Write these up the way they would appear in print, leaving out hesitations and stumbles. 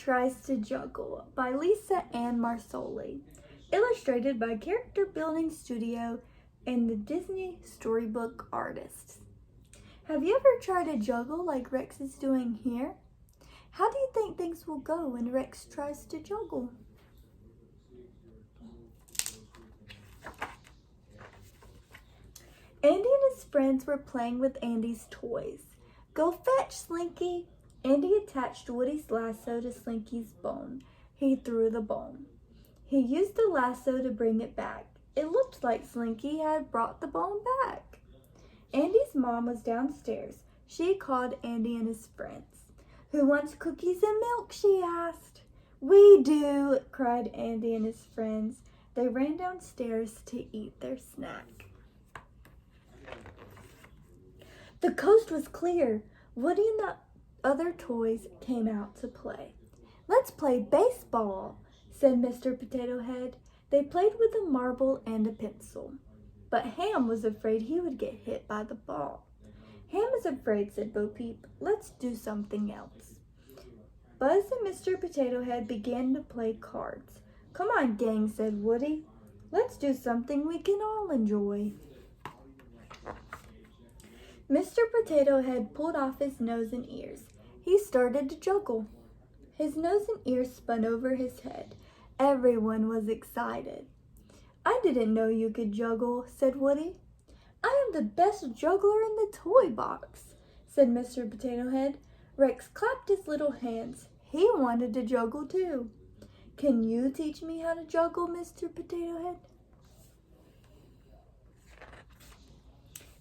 Tries to Juggle by Lisa Ann Marsoli. Illustrated by Character Building Studio and the Disney Storybook Artists. Have you ever tried to juggle like Rex is doing here? How do you think things will go when Rex tries to juggle? Andy and his friends were playing with Andy's toys. Go fetch, Slinky! Andy attached Woody's lasso to Slinky's bone. He threw the bone. He used the lasso to bring it back. It looked like Slinky had brought the bone back. Andy's mom was downstairs. She called Andy and his friends. Who wants cookies and milk? She asked. We do, cried Andy and his friends. They ran downstairs to eat their snack. The coast was clear. Woody and the other toys came out to play. Let's play baseball, said Mr. Potato Head. They played with a marble and a pencil. But Ham was afraid he would get hit by the ball. Ham is afraid, said Bo Peep. Let's do something else. Buzz and Mr. Potato Head began to play cards. Come on, gang, said Woody. Let's do something we can all enjoy. Mr. Potato Head pulled off his nose and ears. He started to juggle. His nose and ears spun over his head. Everyone was excited. I didn't know you could juggle, said Woody. I am the best juggler in the toy box, said Mr. Potato Head. Rex clapped his little hands. He wanted to juggle too. Can you teach me how to juggle, Mr. Potato Head?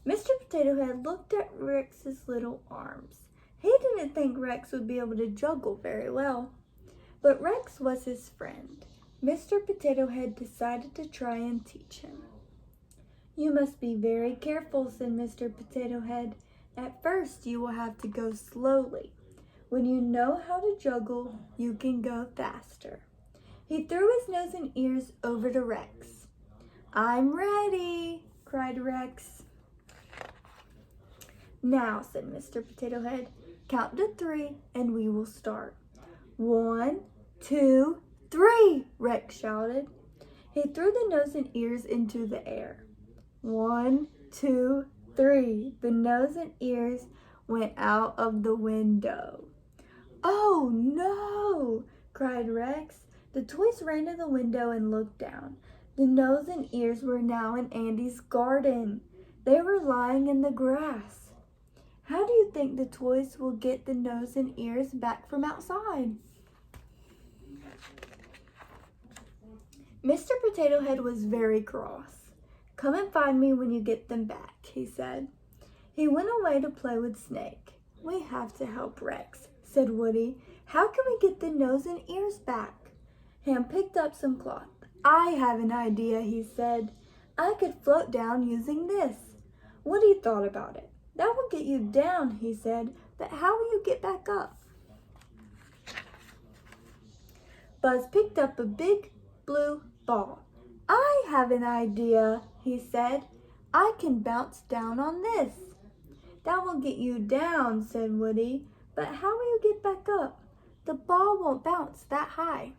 Mr. Potato Head looked at Rex's little arms. He didn't think Rex would be able to juggle very well. But Rex was his friend. Mr. Potato Head decided to try and teach him. You must be very careful, said Mr. Potato Head. At first, you will have to go slowly. When you know how to juggle, you can go faster. He threw his nose and ears over to Rex. I'm ready, cried Rex. Now, said Mr. Potato Head, count to 3 and we will start. 1, 2, 3, Rex shouted. He threw the nose and ears into the air. 1, 2, 3. The nose and ears went out of the window. Oh no, cried Rex. The toys ran to the window and looked down. The nose and ears were now in Andy's garden. They were lying in the grass. How do you think the toys will get the nose and ears back from outside? Mr. Potato Head was very cross. Come and find me when you get them back, he said. He went away to play with Snake. We have to help Rex, said Woody. How can we get the nose and ears back? Ham picked up some cloth. I have an idea, he said. I could float down using this. Woody thought about it. That will get you down, he said, but how will you get back up? Buzz picked up a big blue ball. I have an idea, he said. I can bounce down on this. That will get you down, said Woody, but how will you get back up? The ball won't bounce that high.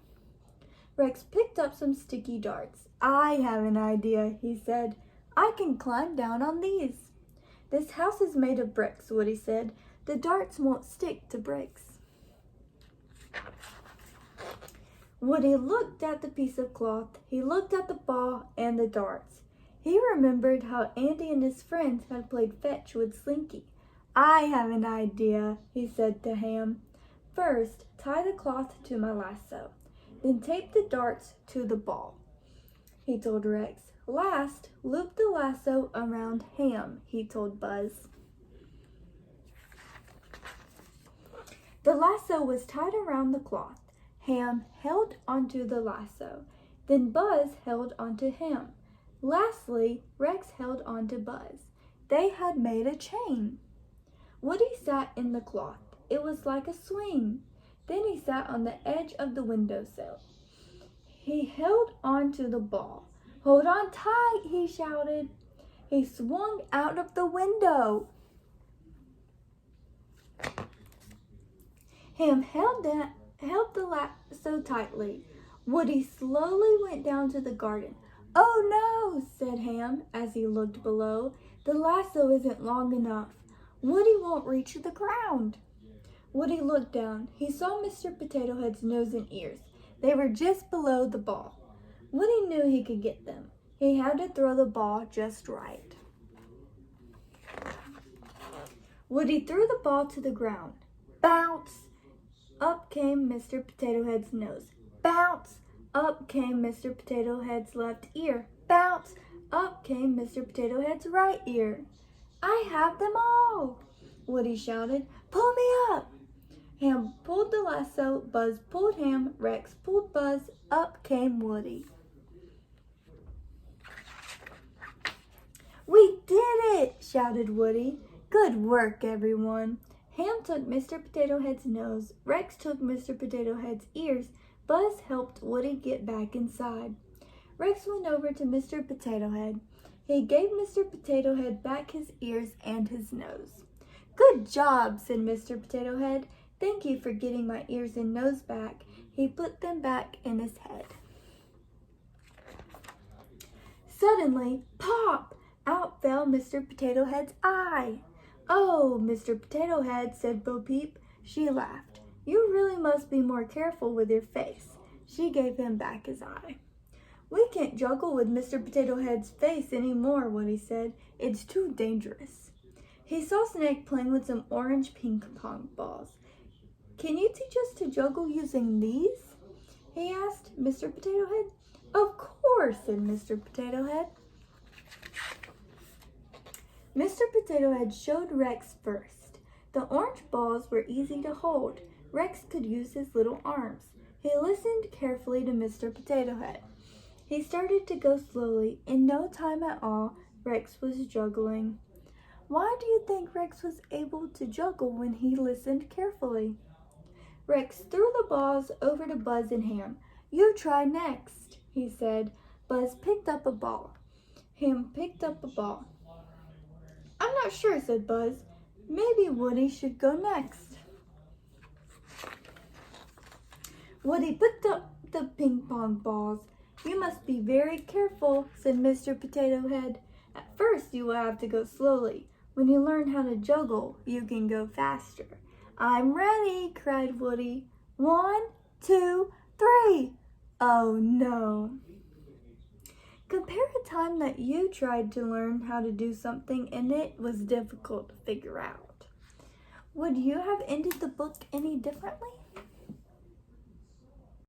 Rex picked up some sticky darts. I have an idea, he said. I can climb down on these. This house is made of bricks, Woody said. The darts won't stick to bricks. Woody looked at the piece of cloth. He looked at the ball and the darts. He remembered how Andy and his friends had played fetch with Slinky. I have an idea, he said to Ham. First, tie the cloth to my lasso. Then tape the darts to the ball, he told Rex. Last, loop the lasso around Ham, he told Buzz. The lasso was tied around the cloth. Ham held onto the lasso. Then Buzz held onto Ham. Lastly, Rex held onto Buzz. They had made a chain. Woody sat in the cloth. It was like a swing. Then he sat on the edge of the windowsill. He held onto the ball. Hold on tight, he shouted. He swung out of the window. Ham held held the lasso tightly. Woody slowly went down to the garden. "Oh no," said Ham as he looked below. "The lasso isn't long enough. Woody won't reach the ground." Woody looked down. He saw Mr. Potato Head's nose and ears. They were just below the ball. Woody knew he could get them. He had to throw the ball just right. Woody threw the ball to the ground. Bounce! Up came Mr. Potato Head's nose. Bounce! Up came Mr. Potato Head's left ear. Bounce! Up came Mr. Potato Head's right ear. "I have them all!" Woody shouted. "Pull me up!" Ham pulled the lasso, Buzz pulled Ham, Rex pulled Buzz, up came Woody. "We did it!" shouted Woody. "Good work, everyone." Ham took Mr. Potato Head's nose, Rex took Mr. Potato Head's ears, Buzz helped Woody get back inside. Rex went over to Mr. Potato Head. He gave Mr. Potato Head back his ears and his nose. "Good job," said Mr. Potato Head. "Thank you for getting my ears and nose back." He put them back in his head. Suddenly, pop! Out fell Mr. Potato Head's eye. "Oh, Mr. Potato Head," said Bo Peep. She laughed. "You really must be more careful with your face." She gave him back his eye. "We can't juggle with Mr. Potato Head's face anymore," Woody said. "It's too dangerous." He saw Snake playing with some orange ping pong balls. "Can you teach us to juggle using these?" he asked Mr. Potato Head. "Of course," said Mr. Potato Head. Mr. Potato Head showed Rex first. The orange balls were easy to hold. Rex could use his little arms. He listened carefully to Mr. Potato Head. He started to go slowly. In no time at all, Rex was juggling. Why do you think Rex was able to juggle when he listened carefully? Rex threw the balls over to Buzz and Ham. "You try next," he said. Buzz picked up a ball. Ham picked up a ball. "I'm not sure," said Buzz. "Maybe Woody should go next." Woody picked up the ping pong balls. "You must be very careful," said Mr. Potato Head. "At first you will have to go slowly. When you learn how to juggle, you can go faster." "I'm ready," cried Woody. 1, 2, 3. Oh no. Compare a time that you tried to learn how to do something and it was difficult to figure out. Would you have ended the book any differently?